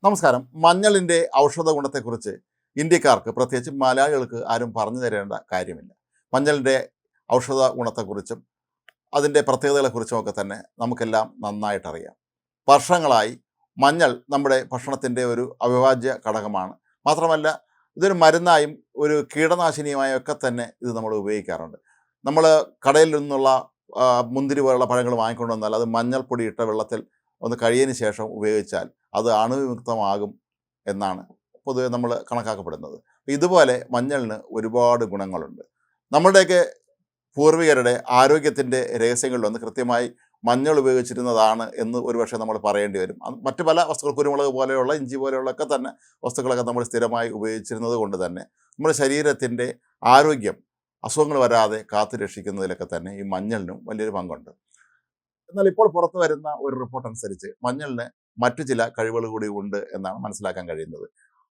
നമസ്കാരം. മഞ്ഞളിൻ്റെ ഔഷധ ഗുണത്തെക്കുറിച്ച് ഇന്ത്യക്കാർക്ക്, പ്രത്യേകിച്ച് മലയാളികൾക്ക് ആരും പറഞ്ഞു തരേണ്ട കാര്യമില്ല. മഞ്ഞളിൻ്റെ ഔഷധ ഗുണത്തെക്കുറിച്ചും അതിൻ്റെ പ്രത്യേകതകളെക്കുറിച്ചും ഒക്കെ തന്നെ നമുക്കെല്ലാം നന്നായിട്ടറിയാം. വർഷങ്ങളായി മഞ്ഞൾ നമ്മുടെ ഭക്ഷണത്തിൻ്റെ ഒരു അവിഭാജ്യ ഘടകമാണ്. മാത്രമല്ല, ഇതൊരു മരുന്നായും ഒരു കീടനാശിനിയുമായും ഒക്കെ തന്നെ ഇത് നമ്മൾ ഉപയോഗിക്കാറുണ്ട്. നമ്മൾ കടയിൽ നിന്നുള്ള മുന്തിരി പോലുള്ള പഴങ്ങൾ വാങ്ങിക്കൊണ്ട് വന്നാൽ അത് മഞ്ഞൾപ്പൊടി ഇട്ട വെള്ളത്തിൽ ഒന്ന് കഴിയതിന് ശേഷം ഉപയോഗിച്ചാൽ അത് അണുവിമുക്തമാകും എന്നാണ് പൊതുവെ നമ്മൾ കണക്കാക്കപ്പെടുന്നത്. ഇതുപോലെ മഞ്ഞളിന് ഒരുപാട് ഗുണങ്ങളുണ്ട്. നമ്മളുടെയൊക്കെ പൂർവികരുടെ ആരോഗ്യത്തിൻ്റെ രഹസ്യങ്ങളിലൊന്ന് കൃത്യമായി മഞ്ഞൾ ഉപയോഗിച്ചിരുന്നതാണ് എന്ന് ഒരുപക്ഷെ നമ്മൾ പറയേണ്ടി വരും. മറ്റു പല വസ്തുക്കൾ, കുരുമുളക് പോലെയുള്ള, ഇഞ്ചി പോലെയുള്ളൊക്കെ തന്നെ വസ്തുക്കളൊക്കെ നമ്മൾ സ്ഥിരമായി ഉപയോഗിച്ചിരുന്നത് കൊണ്ട് തന്നെ നമ്മുടെ ശരീരത്തിൻ്റെ ആരോഗ്യം, അസുഖങ്ങൾ വരാതെ കാത്തു രക്ഷിക്കുന്നതിലൊക്കെ തന്നെ ഈ മഞ്ഞളിനും വലിയൊരു പങ്കുണ്ട്. എന്നാൽ ഇപ്പോൾ പുറത്തു വരുന്ന ഒരു റിപ്പോർട്ട് അനുസരിച്ച് മഞ്ഞളിന് മറ്റു ചില കഴിവുകൾ കൂടി ഉണ്ട് എന്നാണ് മനസ്സിലാക്കാൻ കഴിയുന്നത്.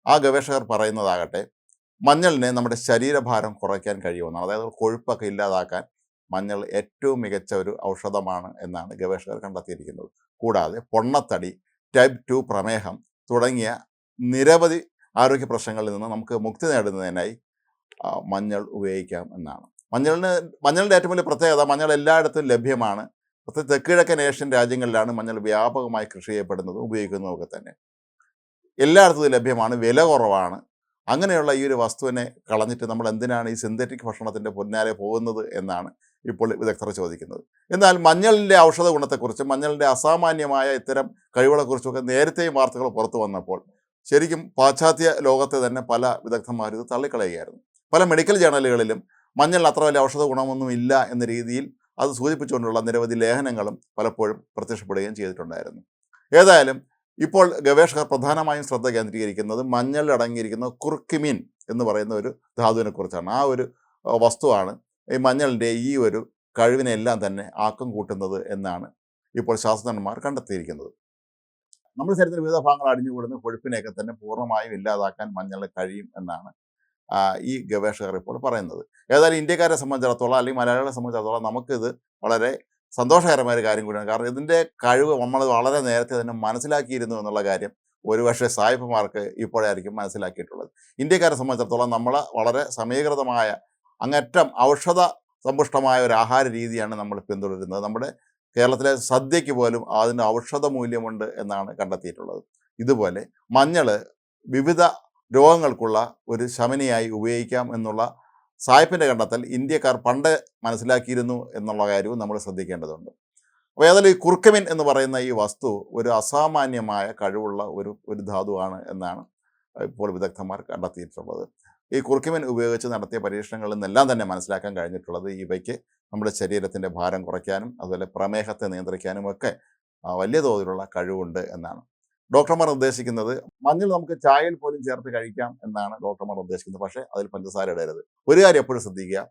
ആ ഗവേഷകർ പറയുന്നതാകട്ടെ, മഞ്ഞളിന് നമ്മുടെ ശരീരഭാരം കുറയ്ക്കാൻ കഴിയുമെന്നാണ്. അതായത് കൊഴുപ്പൊക്കെ ഇല്ലാതാക്കാൻ മഞ്ഞൾ ഏറ്റവും മികച്ച ഒരു ഔഷധമാണ് എന്നാണ് ഗവേഷകർ കണ്ടെത്തിയിരിക്കുന്നത്. കൂടാതെ പൊണ്ണത്തടി, ടൈപ്പ് 2 പ്രമേഹം തുടങ്ങിയ നിരവധി ആരോഗ്യ പ്രശ്നങ്ങളിൽ നിന്ന് നമുക്ക് മുക്തി നേടുന്നതിനായി മഞ്ഞൾ ഉപയോഗിക്കാം എന്നാണ്. മഞ്ഞളിൻ്റെ ഏറ്റവും വലിയ പ്രത്യേകത, മഞ്ഞൾ എല്ലായിടത്തും ലഭ്യമാണ്. പ്രത്യേകിച്ച് തെക്കിഴക്കൻ ഏഷ്യൻ രാജ്യങ്ങളിലാണ് മഞ്ഞൾ വ്യാപകമായി കൃഷി ചെയ്യപ്പെടുന്നതും ഉപയോഗിക്കുന്നതൊക്കെ തന്നെ. എല്ലായിടത്തും ഇത് ലഭ്യമാണ്, വില കുറവാണ്. അങ്ങനെയുള്ള ഈ ഒരു വസ്തുവിനെ കളഞ്ഞിട്ട് നമ്മൾ എന്തിനാണ് ഈ സിന്തറ്റിക് ഭക്ഷണത്തിൻ്റെ പിന്നാലെ പോകുന്നത് എന്നാണ് ഇപ്പോൾ വിദഗ്ധർ ചോദിക്കുന്നത്. എന്നാൽ മഞ്ഞളിൻ്റെ ഔഷധ ഗുണത്തെക്കുറിച്ചും മഞ്ഞളിൻ്റെ അസാമാന്യമായ ഇത്തരം കഴിവുകളെക്കുറിച്ചുമൊക്കെ നേരത്തെയും വാർത്തകൾ പുറത്തു വന്നപ്പോൾ ശരിക്കും പാശ്ചാത്യ ലോകത്തെ തന്നെ പല വിദഗ്ധന്മാരും ഇത് തള്ളിക്കളയുകയായിരുന്നു. പല മെഡിക്കൽ ജേണലുകളിലും മഞ്ഞളിന് അത്ര വലിയ ഔഷധ ഗുണമൊന്നും ഇല്ല എന്ന രീതിയിൽ അത് സൂചിപ്പിച്ചുകൊണ്ടുള്ള നിരവധി ലേഖനങ്ങളും പലപ്പോഴും പ്രത്യക്ഷപ്പെടുകയും ചെയ്തിട്ടുണ്ടായിരുന്നു. ഏതായാലും ഇപ്പോൾ ഗവേഷകർ പ്രധാനമായും ശ്രദ്ധ കേന്ദ്രീകരിക്കുന്നത് മഞ്ഞളിൽ അടങ്ങിയിരിക്കുന്ന കുർക്കുമിൻ എന്ന് പറയുന്ന ഒരു ധാതുവിനെ കുറിച്ചാണ്. ആ ഒരു വസ്തുവാണ് ഈ മഞ്ഞളിൻ്റെ ഈ ഒരു കഴിവിനെല്ലാം തന്നെ ആക്കം കൂട്ടുന്നത് എന്നാണ് ഇപ്പോൾ ശാസ്ത്രജ്ഞന്മാർ കണ്ടെത്തിയിരിക്കുന്നത്. നമ്മുടെ ശരീരത്തിൽ വിവിധ ഭാഗങ്ങൾ അടിഞ്ഞുകൂടുന്ന കൊഴുപ്പിനെയൊക്കെ തന്നെ പൂർണ്ണമായും ഇല്ലാതാക്കാൻ മഞ്ഞളിന് കഴിയും എന്നാണ് ഈ ഗവേഷകർ ഇപ്പോൾ പറയുന്നത്. ഏതായാലും ഇന്ത്യക്കാരെ സംബന്ധിച്ചിടത്തോളം, അല്ലെങ്കിൽ മലയാളികളെ സംബന്ധിച്ചിടത്തോളം നമുക്കിത് വളരെ സന്തോഷകരമായ ഒരു കാര്യം കൂടിയാണ്. കാരണം ഇതിൻ്റെ കഴിവ് നമ്മൾ വളരെ നേരത്തെ തന്നെ മനസ്സിലാക്കിയിരുന്നു എന്നുള്ള കാര്യം ഒരുപക്ഷെ സായിപ്പന്മാർക്ക് ഇപ്പോഴായിരിക്കും മനസ്സിലാക്കിയിട്ടുള്ളത്. ഇന്ത്യക്കാരെ സംബന്ധിച്ചിടത്തോളം നമ്മൾ വളരെ സമീകൃതമായ, അങ്ങേറ്റം ഔഷധ സമ്പുഷ്ടമായ ഒരു ആഹാര രീതിയാണ് നമ്മൾ പിന്തുടരുന്നത്. നമ്മുടെ കേരളത്തിലെ സദ്യയ്ക്ക് പോലും അതിന് ഔഷധ മൂല്യമുണ്ട് എന്നാണ് കണ്ടെത്തിയിട്ടുള്ളത്. ഇതുപോലെ മഞ്ഞൾ വിവിധ രോഗങ്ങൾക്കുള്ള ഒരു ശമനിയായി ഉപയോഗിക്കാം എന്നുള്ള സായിപ്പിൻ്റെ കണ്ടെത്തൽ ഇന്ത്യക്കാർ പണ്ട് മനസ്സിലാക്കിയിരുന്നു എന്നുള്ള കാര്യവും നമ്മൾ ശ്രദ്ധിക്കേണ്ടതുണ്ട്. അപ്പോൾ ഏതായാലും ഈ കുർക്കുമിൻ എന്ന് പറയുന്ന ഈ വസ്തു ഒരു അസാമാന്യമായ കഴിവുള്ള ഒരു ധാതുവാണ് എന്നാണ് ഇപ്പോൾ വിദഗ്ധന്മാർ കണ്ടെത്തിയിട്ടുള്ളത്. ഈ കുർക്കുമിൻ ഉപയോഗിച്ച് നടത്തിയ പരീക്ഷണങ്ങളിൽ നിന്നെല്ലാം തന്നെ മനസ്സിലാക്കാൻ കഴിഞ്ഞിട്ടുള്ളത് ഇവയ്ക്ക് നമ്മുടെ ശരീരത്തിൻ്റെ ഭാരം കുറയ്ക്കാനും അതുപോലെ പ്രമേഹത്തെ നിയന്ത്രിക്കാനും ഒക്കെ വലിയ തോതിലുള്ള കഴിവുണ്ട് എന്നാണ് ഡോക്ടർമാർ നിർദ്ദേശിക്കുന്നത്. മഞ്ഞൾ നമുക്ക് ചായയിൽ പോലും ചേർത്ത് കഴിക്കാം എന്നാണ് ഡോക്ടർമാർ നിർദ്ദേശിക്കുന്നത്. പക്ഷേ അതിൽ പഞ്ചസാര ഇടരുത്. ഒരു കാര്യം എപ്പോഴും ശ്രദ്ധിക്കുക,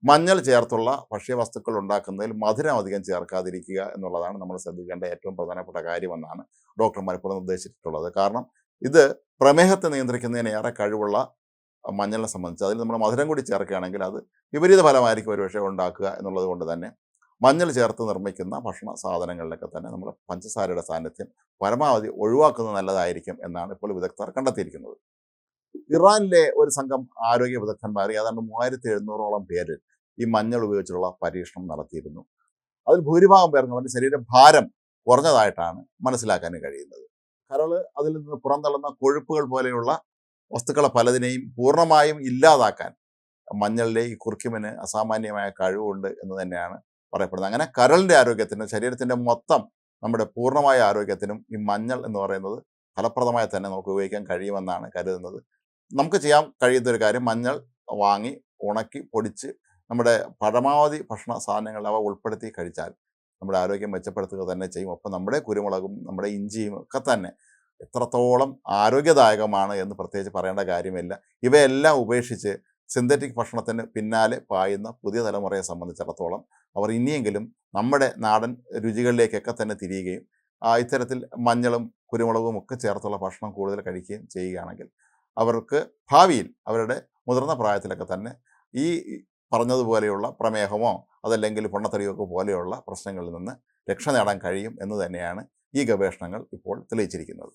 മഞ്ഞൾ ചേർത്തുള്ള ഭക്ഷ്യവസ്തുക്കൾ ഉണ്ടാക്കുന്നതിൽ മധുരം അധികം ചേർക്കാതിരിക്കുക എന്നുള്ളതാണ് നമ്മൾ ശ്രദ്ധിക്കേണ്ട ഏറ്റവും പ്രധാനപ്പെട്ട കാര്യമെന്നാണ് ഡോക്ടർമാർ ഇപ്പോൾ നിർദ്ദേശിച്ചിട്ടുള്ളത്. കാരണം ഇത് പ്രമേഹത്തെ നിയന്ത്രിക്കുന്നതിന് ഏറെ കഴിവുള്ള മഞ്ഞളിനെ സംബന്ധിച്ച് അതിൽ നമ്മൾ മധുരം കൂടി ചേർക്കുകയാണെങ്കിൽ അത് വിപരീത ഫലമായിരിക്കും ഒരുപക്ഷെ ഉണ്ടാക്കുക എന്നുള്ളത് കൊണ്ട് തന്നെ മഞ്ഞൾ ചേർത്ത് നിർമ്മിക്കുന്ന ഭക്ഷണ സാധനങ്ങളിലൊക്കെ തന്നെ നമ്മൾ പഞ്ചസാരയുടെ സാന്നിധ്യം പരമാവധി ഒഴിവാക്കുന്നത് നല്ലതായിരിക്കും എന്നാണ് ഇപ്പോൾ വിദഗ്ധർ കണ്ടെത്തിയിരിക്കുന്നത്. ഇറാനിലെ ഒരു സംഘം ആരോഗ്യ വിദഗ്ധന്മാർ ഏതാണ്ട് 3700ഓളം പേര് ഈ മഞ്ഞൾ ഉപയോഗിച്ചുള്ള പരീക്ഷണം നടത്തിയിരുന്നു. അതിൽ ഭൂരിഭാഗം പേർക്കും അവരുടെ ശരീരഭാരം കുറഞ്ഞതായിട്ടാണ് മനസ്സിലാക്കാൻ കഴിയുന്നത്. കരൾ അതിൽ നിന്ന് പുറന്തള്ളുന്ന കൊഴുപ്പുകൾ പോലെയുള്ള വസ്തുക്കളെ പലതിനെയും പൂർണ്ണമായും ഇല്ലാതാക്കാൻ മഞ്ഞളിലെ ഈ കുർക്കുമിന് അസാമാന്യമായ കഴിവുണ്ട് എന്ന് തന്നെയാണ് പറയപ്പെടുന്നത്. അങ്ങനെ കരളിൻ്റെ ആരോഗ്യത്തിനും ശരീരത്തിൻ്റെ മൊത്തം നമ്മുടെ പൂർണ്ണമായ ആരോഗ്യത്തിനും ഈ മഞ്ഞൾ എന്ന് പറയുന്നത് ഫലപ്രദമായി തന്നെ നമുക്ക് ഉപയോഗിക്കാൻ കഴിയുമെന്നാണ് കരുതുന്നത്. നമുക്ക് ചെയ്യാൻ കഴിയുന്ന ഒരു കാര്യം, മഞ്ഞൾ വാങ്ങി ഉണക്കി പൊടിച്ച് നമ്മുടെ പരമാവധി ഭക്ഷണ സാധനങ്ങൾ അവ ഉൾപ്പെടുത്തി കഴിച്ചാൽ നമ്മുടെ ആരോഗ്യം മെച്ചപ്പെടുത്തുക തന്നെ ചെയ്യും. ഒപ്പം നമ്മുടെ കുരുമുളകും നമ്മുടെ ഇഞ്ചിയും ഒക്കെ തന്നെ എത്രത്തോളം ആരോഗ്യദായകമാണ് എന്ന് പ്രത്യേകിച്ച് പറയേണ്ട കാര്യമില്ല. ഇവയെല്ലാം ഉപേക്ഷിച്ച് സിന്തറ്റിക് ഭക്ഷണത്തിന് പിന്നാലെ പായുന്ന പുതിയ തലമുറയെ സംബന്ധിച്ചിടത്തോളം അവർ ഇനിയെങ്കിലും നമ്മുടെ നാടൻ രുചികളിലേക്കൊക്കെ തന്നെ തിരിയുകയും ഇത്തരത്തിൽ മഞ്ഞളും കുരുമുളകും ഒക്കെ ചേർത്തുള്ള ഭക്ഷണം കൂടുതൽ കഴിക്കുകയും ചെയ്യുകയാണെങ്കിൽ അവർക്ക് ഭാവിയിൽ അവരുടെ മുതിർന്ന പ്രായത്തിലൊക്കെ തന്നെ ഈ പറഞ്ഞതുപോലെയുള്ള പ്രമേഹമോ അതല്ലെങ്കിൽ പൊണ്ണത്തടിയൊക്കെ പോലെയുള്ള പ്രശ്നങ്ങളിൽ നിന്ന് രക്ഷ നേടാൻ കഴിയും എന്ന് തന്നെയാണ് ഈ ഗവേഷണങ്ങൾ ഇപ്പോൾ തെളിയിച്ചിരിക്കുന്നത്.